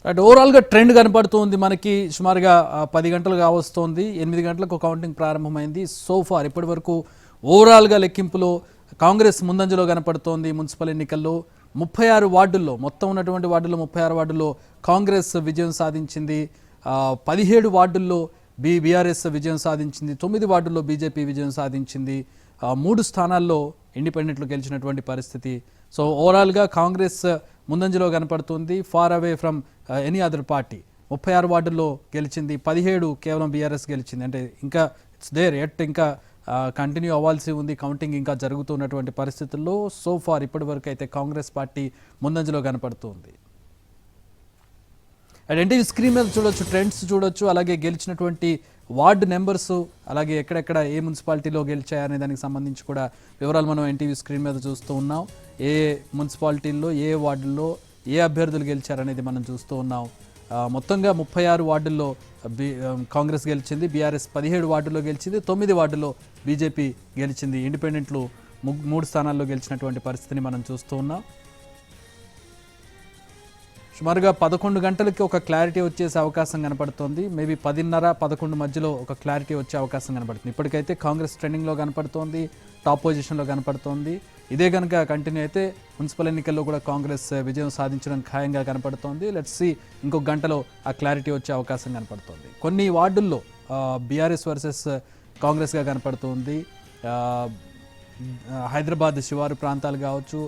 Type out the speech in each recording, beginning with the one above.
Right, ఓవరాల్గా trend కనపడుతుంది మనకి. సుమారుగా 10 గంటలు కావస్తోంది. 8 గంటలకు కౌంటింగ్ ప్రారంభమైంది. సో ఫార్ ఇప్పటి వరకు ఓవరాల్గా లెక్కింపులో కాంగ్రెస్ ముందంజలో కనపడుతోంది. మున్సిపల్ ఎన్నికల్లో 36 వార్డుల్లో, మొత్తం ఉన్నటువంటి వార్డుల్లో 36 వార్డుల్లో కాంగ్రెస్ విజయం సాధించింది. 17 వార్డుల్లో బీఆర్ఎస్ విజయం సాధించింది. 9 వార్డుల్లో బీజేపీ విజయం సాధించింది. 3 స్థానాల్లో ఇండిపెండెంట్లు గెలిచినటువంటి పరిస్థితి. సో ఓవరాల్గా కాంగ్రెస్ ముందంజలో కనపడుతుంది, far away from any other party. 36 వార్డుల్లో గెలిచింది, 17 కేవలం బీఆర్ఎస్ గెలిచింది. అంటే ఇంకా ఇట్స్ దేర్ ఎట్, ఇంకా కంటిన్యూ అవ్వాల్సి ఉంది. కౌంటింగ్ ఇంకా జరుగుతున్నటువంటి పరిస్థితుల్లో సో ఫార్ ఇప్పటి వరకు అయితే కాంగ్రెస్ పార్టీ ముందంజలో కనపడుతుంది. అండ్ ఎన్టీవీ స్క్రీన్ మీద చూడొచ్చు, ట్రెండ్స్ చూడొచ్చు, అలాగే గెలిచినటువంటి వార్డు నెంబర్స్, అలాగే ఎక్కడెక్కడ ఏ మున్సిపాలిటీలో గెలిచాయనే దానికి సంబంధించి కూడా వివరాలు మనం ఎన్టీవీ స్క్రీన్ మీద చూస్తూ ఉన్నాం. ఏ మున్సిపాలిటీల్లో, ఏ వార్డుల్లో ఏ అభ్యర్థులు గెలిచారనేది మనం చూస్తూ ఉన్నాం. మొత్తంగా 36 వార్డుల్లో కాంగ్రెస్ గెలిచింది, బీఆర్ఎస్ 17 వార్డుల్లో గెలిచింది, 9 వార్డుల్లో బీజేపీ గెలిచింది. ఇండిపెండెంట్లు 3 స్థానాల్లో గెలిచినటువంటి పరిస్థితిని మనం చూస్తూ ఉన్నాం. సుమారుగా 11 గంటలకి ఒక క్లారిటీ వచ్చేసే అవకాశం కనపడుతోంది. మేబీ 10:30-11 మధ్యలో ఒక క్లారిటీ వచ్చే అవకాశం కనపడుతుంది. ఇప్పటికైతే కాంగ్రెస్ ట్రెండింగ్లో కనపడుతోంది, టాప్ పొజిషన్లో కనపడుతోంది. ఇదే కనుక కంటిన్యూ అయితే మున్సిపల్ ఎన్నికల్లో కూడా కాంగ్రెస్ విజయం సాధించడం ఖాయంగా కనపడుతోంది. లెట్స్ సీ, ఇంకొక గంటలో ఆ క్లారిటీ వచ్చే అవకాశం కనపడుతోంది. కొన్ని వార్డుల్లో బీఆర్ఎస్ వర్సెస్ కాంగ్రెస్గా కనపడుతోంది. హైదరాబాద్ శివారు ప్రాంతాలు కావచ్చు,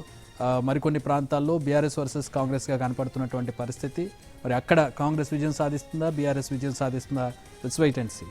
మరికొన్ని ప్రాంతాల్లో బీఆర్ఎస్ వర్సెస్ కాంగ్రెస్గా కనపడుతున్నటువంటి పరిస్థితి. మరి అక్కడ కాంగ్రెస్ విజయం సాధిస్తుందా, బీఆర్ఎస్ విజయం సాధిస్తుందా? Let's wait and see.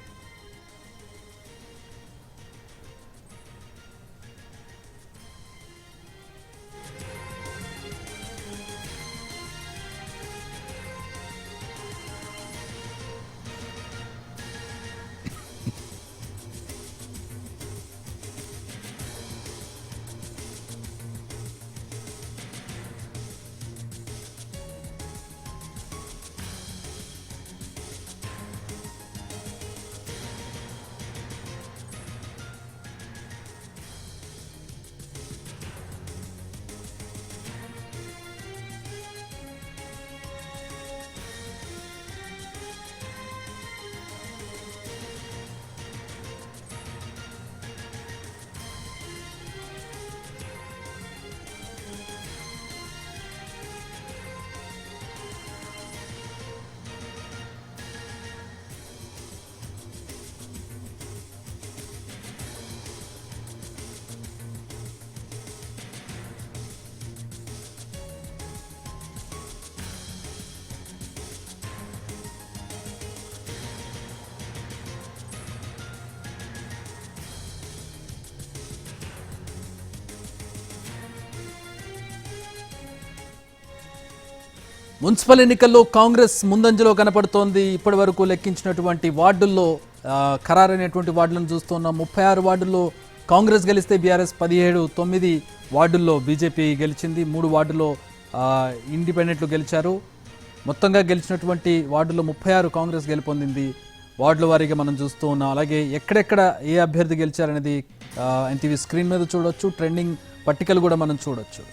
Municipal ఎన్నికల్లో కాంగ్రెస్ ముందంజలో కనపడుతోంది. ఇప్పటి వరకు లెక్కించినటువంటి వార్డుల్లో ఖరారైనటువంటి వార్డులను చూస్తున్నాం. 36 వార్డుల్లో కాంగ్రెస్ గెలిస్తే బీఆర్ఎస్ 17, 9 వార్డుల్లో బీజేపీ గెలిచింది, 3 వార్డుల్లో ఇండిపెండెంట్లు గెలిచారు. మొత్తంగా గెలిచినటువంటి వార్డుల్లో 36 కాంగ్రెస్ గెలుపొందింది. వార్డుల వారీగా మనం చూస్తూ ఉన్నాం. అలాగే ఎక్కడెక్కడ ఏ అభ్యర్థి గెలిచారనేది ఎన్టీవీ స్క్రీన్ మీద చూడొచ్చు, ట్రెండింగ్ పట్టికలు కూడా మనం చూడొచ్చు.